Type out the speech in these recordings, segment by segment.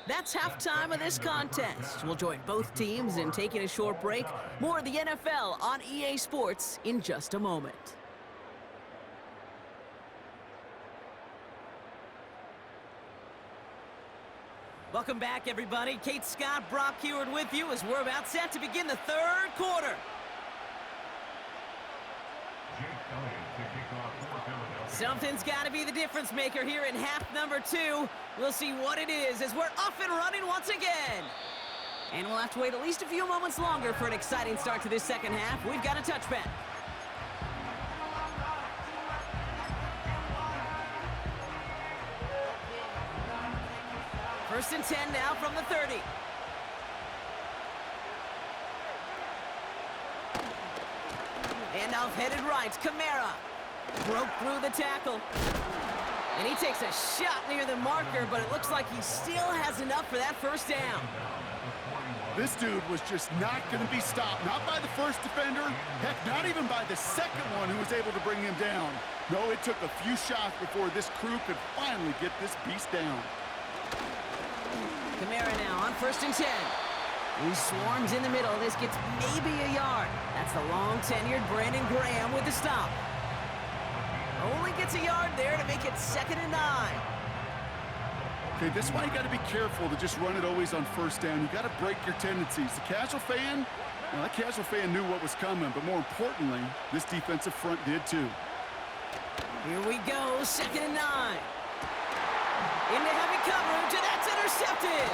That's halftime of this contest. We'll join both teams in taking a short break. More of the NFL on EA Sports in just a moment. Welcome back, everybody. Kate Scott, Brock Heward with you as we're about set to begin the third quarter. Something's got to be the difference maker here in half number 2. We'll see what it is as we're off and running once again. And we'll have to wait at least a few moments longer for an exciting start to this second half. We've got a touchback. First and 10 now from the 30. Handoff headed right. Kamara broke through the tackle. And he takes a shot near the marker, but it looks like he still has enough for that first down. This dude was just not going to be stopped. Not by the first defender. Heck, not even by the second one who was able to bring him down. No, it took a few shots before this crew could finally get this beast down. Kamara now on first and 10. He swarms in the middle. This gets maybe a yard. That's the long-tenured Brandon Graham with the stop. Only gets a yard there to make it 2nd and 9. Okay, this is why you got to be careful to just run it always on first down. You got to break your tendencies. The casual fan, well, that casual fan knew what was coming, but more importantly, this defensive front did too. Here we go, 2nd and 9. Into heavy coverage, and that's intercepted.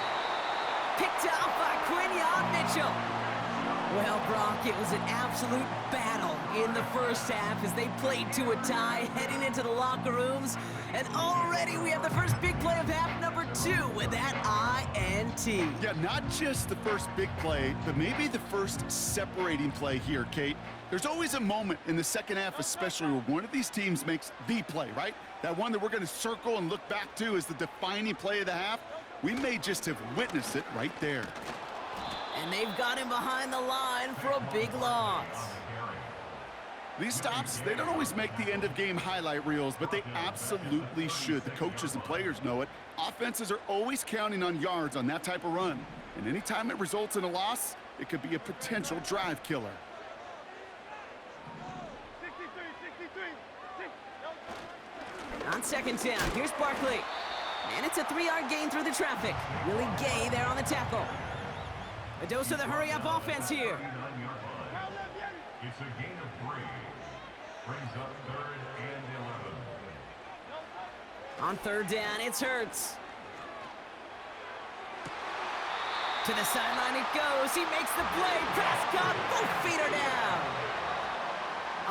Picked off by Quinyon Mitchell. Well, Brock, it was an absolute battle in the first half as they played to a tie heading into the locker rooms. And already we have the first big play of half number 2 with that INT. Yeah, not just the first big play, but maybe the first separating play here, Kate. There's always a moment in the second half especially where one of these teams makes the play, right? That one that we're going to circle and look back to as the defining play of the half. We may just have witnessed it right there. And they've got him behind the line for a big loss. These stops, they don't always make the end-of-game highlight reels, but they absolutely should. The coaches and players know it. Offenses are always counting on yards on that type of run. And anytime it results in a loss, it could be a potential drive killer. On second down, here's Barkley. And it's a 3-yard gain through the traffic. Willie Gay there on the tackle. A dose of the hurry-up offense here. It's a gain of 3. Brings up 3rd and 11. On third down, it's Hurts. To the sideline it goes. He makes the play. Prescott, both feet are down.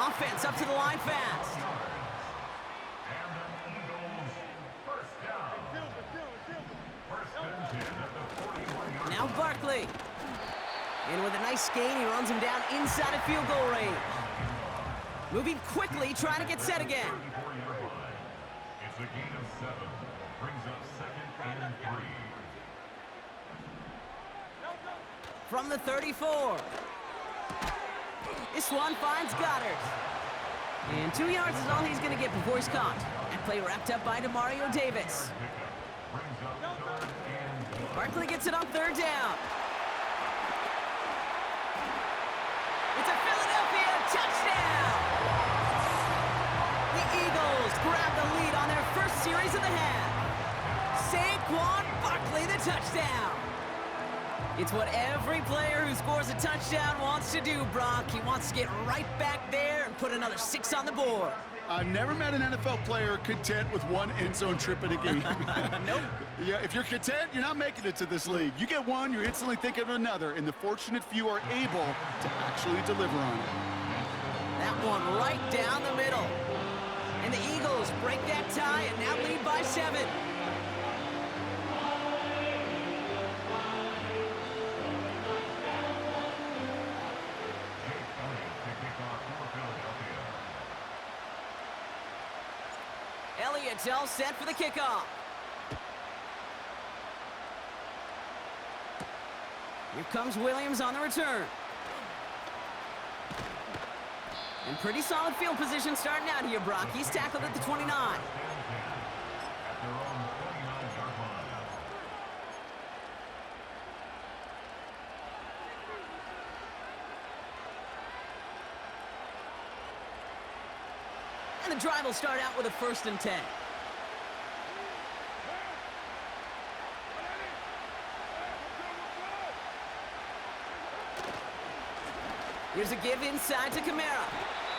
Offense up to the line fast. Now Barkley. And with a nice gain, he runs him down inside of field goal range. Moving quickly, trying to get set again. It's a gain of 7. Brings up 2nd and 3. From the 34. This one finds Goddard. And 2 yards is all he's going to get before he's caught. That play wrapped up by Demario Davis. Barkley gets it on third down. It's a Philadelphia touchdown! The Eagles grab the lead on their first series of the half. Saquon Barkley, the touchdown. It's what every player who scores a touchdown wants to do, Brock. He wants to get right back there and put another 6 on the board. I've never met an NFL player content with one end zone trip in a game. Nope. Yeah, if you're content, you're not making it to this league. You get one, you're instantly thinking of another, and the fortunate few are able to actually deliver on it. That one right down the middle. And the Eagles break that tie and now lead by 7. Elliott's all set for the kickoff. Here comes Williams on the return. And pretty solid field position starting out here, Brock. He's tackled at the 29. And the drive will start out with a 1st and 10. Here's a give inside to Kamara.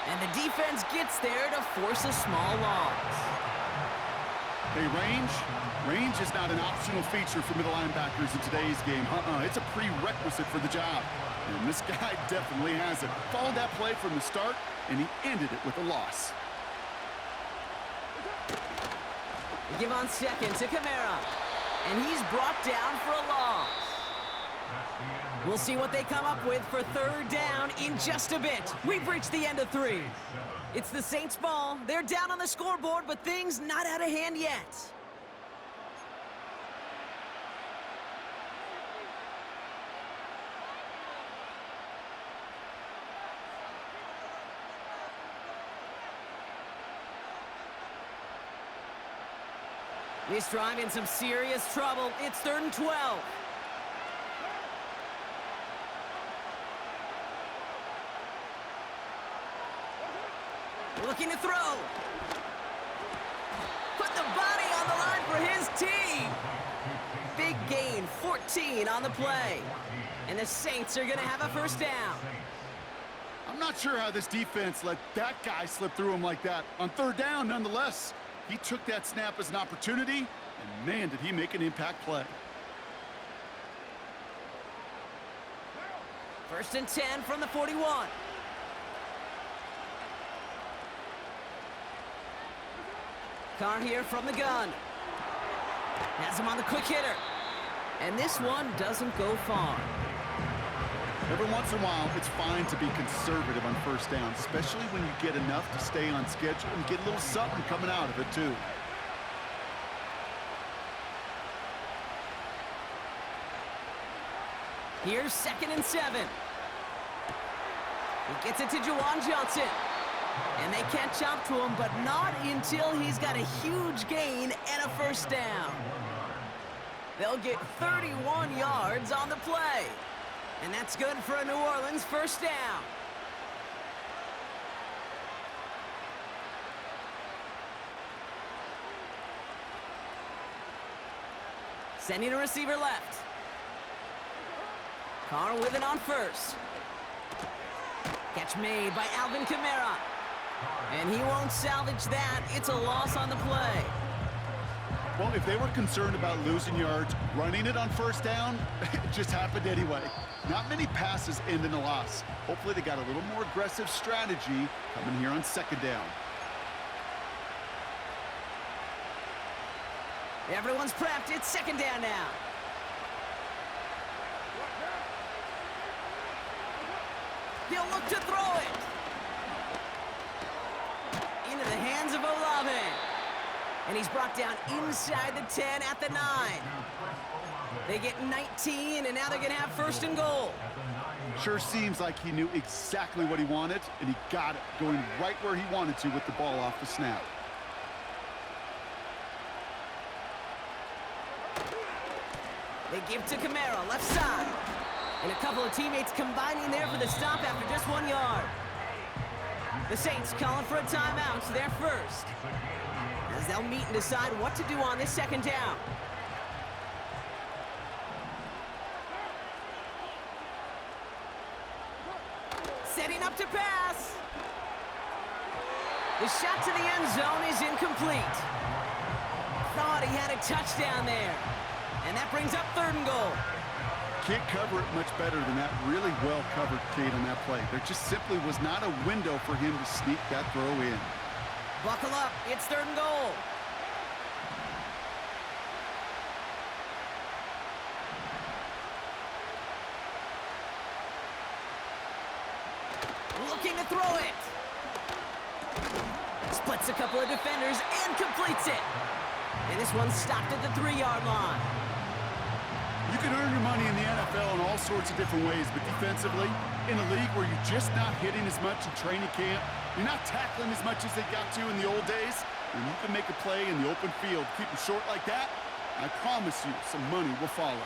And the defense gets there to force a small loss. Hey, range is not an optional feature for middle linebackers in today's game. It's a prerequisite for the job. And this guy definitely has it. Followed that play from the start, and he ended it with a loss. They give on 2nd to Kamara. And he's brought down for a loss. We'll see what they come up with for 3rd down in just a bit. We've reached the end of 3. It's the Saints' ball. They're down on the scoreboard, but things not out of hand yet. This drive in some serious trouble. It's 3rd and 12. Looking to throw. Put the body on the line for his team. Big gain, 14 on the play. And the Saints are going to have a 1st down. I'm not sure how this defense let that guy slip through him like that. On 3rd down, nonetheless, he took that snap as an opportunity, and man, did he make an impact play. 1st and 10 from the 41. Carr here from the gun. Has him on the quick hitter. And this one doesn't go far. Every once in a while, it's fine to be conservative on 1st down, especially when you get enough to stay on schedule and get a little something coming out of it, too. Here's 2nd and 7. He gets it to Juwan Johnson. And they catch up to him, but not until he's got a huge gain and a 1st down. They'll get 31 yards on the play. And that's good for a New Orleans 1st down. Sending a receiver left. Carr with it on 1st. Catch made by Alvin Kamara. And he won't salvage that. It's a loss on the play. Well, if they were concerned about losing yards, running it on 1st down, it just happened anyway. Not many passes end in a loss. Hopefully they got a little more aggressive strategy coming here on 2nd down. Everyone's prepped. It's 2nd down now. He'll look to throw it. Into the hands of Olave. And he's brought down inside the 10 at the 9. They get 19, and now they're going to have 1st and goal. Sure seems like he knew exactly what he wanted, and he got it, going right where he wanted to with the ball off the snap. They give to Kamara, left side. And a couple of teammates combining there for the stop after just 1 yard. The Saints calling for a timeout, so they're first. As they'll meet and decide what to do on this 2nd down. Setting up to pass. The shot to the end zone is incomplete. Thought he had a touchdown there. And that brings up 3rd and goal. Can't cover it much better than that. Really well covered, Kate, on that play. There just simply was not a window for him to sneak that throw in. Buckle up. It's 3rd and goal. Looking to throw it. Splits a couple of defenders and completes it. And this one stopped at the 3-yard line. You can earn your money in the NFL in all sorts of different ways, but defensively, in a league where you're just not hitting as much in training camp, you're not tackling as much as they got to in the old days, and you can make a play in the open field, keep them short like that, I promise you some money will follow.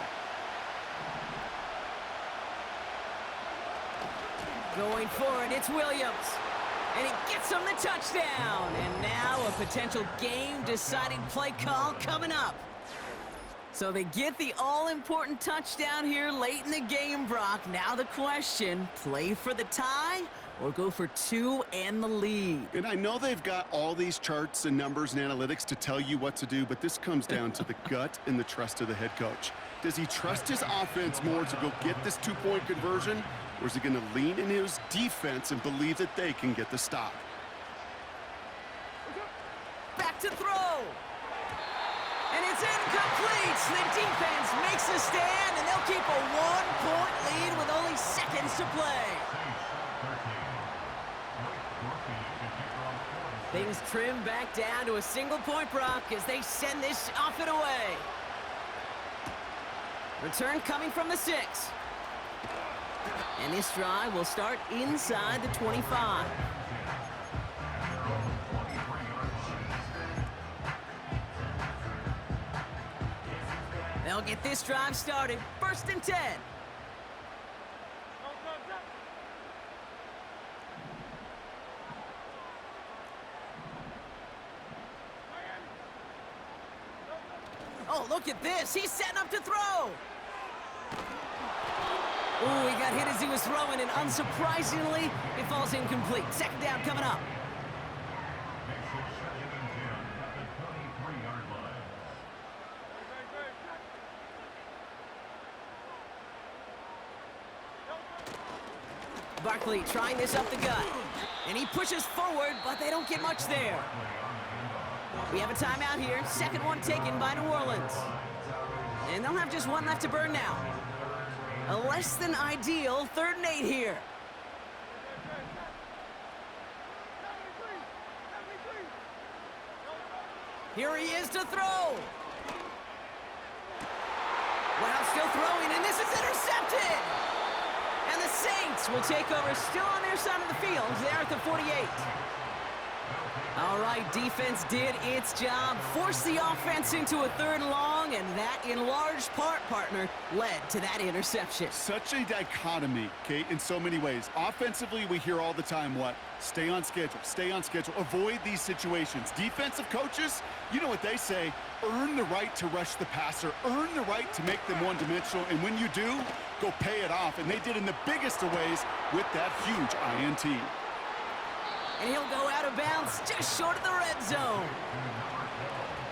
Going for it, it's Williams. And he gets him the touchdown. And now a potential game-deciding play call coming up. So they get the all-important touchdown here late in the game, Brock. Now the question, play for the tie or go for two and the lead? And I know they've got all these charts and numbers and analytics to tell you what to do, but this comes down to the gut and the trust of the head coach. Does he trust his offense more to go get this two-point conversion, or is he going to lean in his defense and believe that they can get the stop? Back to throw. And it's incomplete. The defense makes a stand, and they'll keep a one-point lead with only seconds to play. Things trim back down to a single point, Brock, as they send this off and away. Return coming from the 6. And this drive will start inside the 25. They'll get this drive started. 1st and 10. Oh, look at this. He's setting up to throw. Ooh, he got hit as he was throwing, and unsurprisingly, it falls incomplete. 2nd down coming up. Barkley trying this up the gut. And he pushes forward, but they don't get much there. We have a timeout here. 2nd one taken by New Orleans. And they'll have just one left to burn now. A less than ideal 3rd and 8 here. Here he is to throw. Wow, still throwing, and this is intercepted. And the Saints will take over still on their side of the field. They're at the 48. All right, defense did its job. Forced the offense into a 3rd and long, and that, in large part, partner, led to that interception. Such a dichotomy, Kate, in so many ways. Offensively, we hear all the time what? Stay on schedule, avoid these situations. Defensive coaches, you know what they say, earn the right to rush the passer, earn the right to make them one-dimensional, and when you do, go pay it off. And they did in the biggest of ways with that huge INT. And he'll go out of bounds just short of the red zone.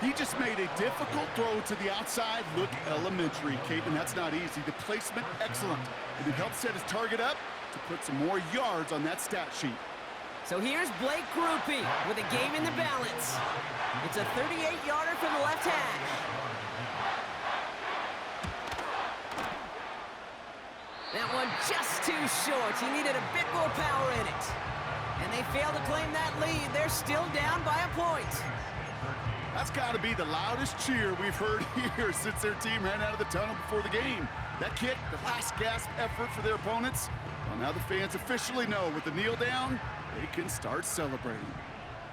He just made a difficult throw to the outside look elementary, Kate, and that's not easy. The placement, excellent. And it helped set his target up to put some more yards on that stat sheet. So here's Blake Grupe with a game in the balance. It's a 38-yarder from the left hash. That one just too short. He needed a bit more power in it. And they fail to claim that lead. They're still down by a point. That's got to be the loudest cheer we've heard here since their team ran out of the tunnel before the game. That kick, the last gasp effort for their opponents. Well, now the fans officially know with the kneel down, they can start celebrating.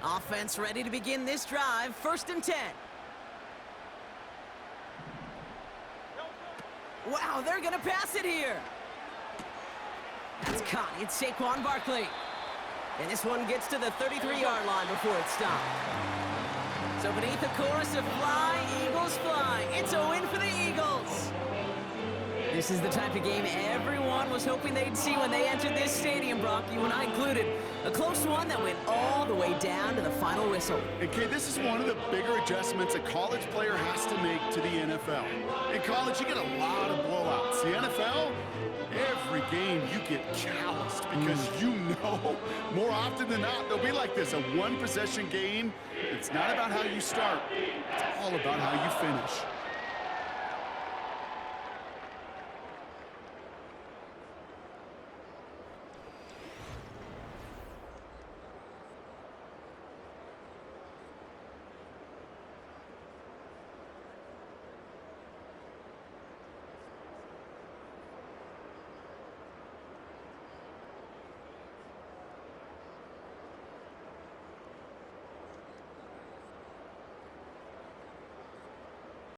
Offense ready to begin this drive. 1st and 10. Wow, they're going to pass it here. That's caught. It's Saquon Barkley. And this one gets to the 33-yard line before it's stopped. So beneath the chorus of Fly, Eagles Fly, it's a win for the Eagles. This is the type of game everyone was hoping they'd see when they entered this stadium, Brock, you and I included. A close one that went all the way down to the final whistle. Okay, this is one of the bigger adjustments a college player has to make to the NFL. In college, you get a lot of blowouts. The NFL, every game you get calloused because you know more often than not they'll be like this, a one-possession game. It's not about how you start. It's all about how you finish.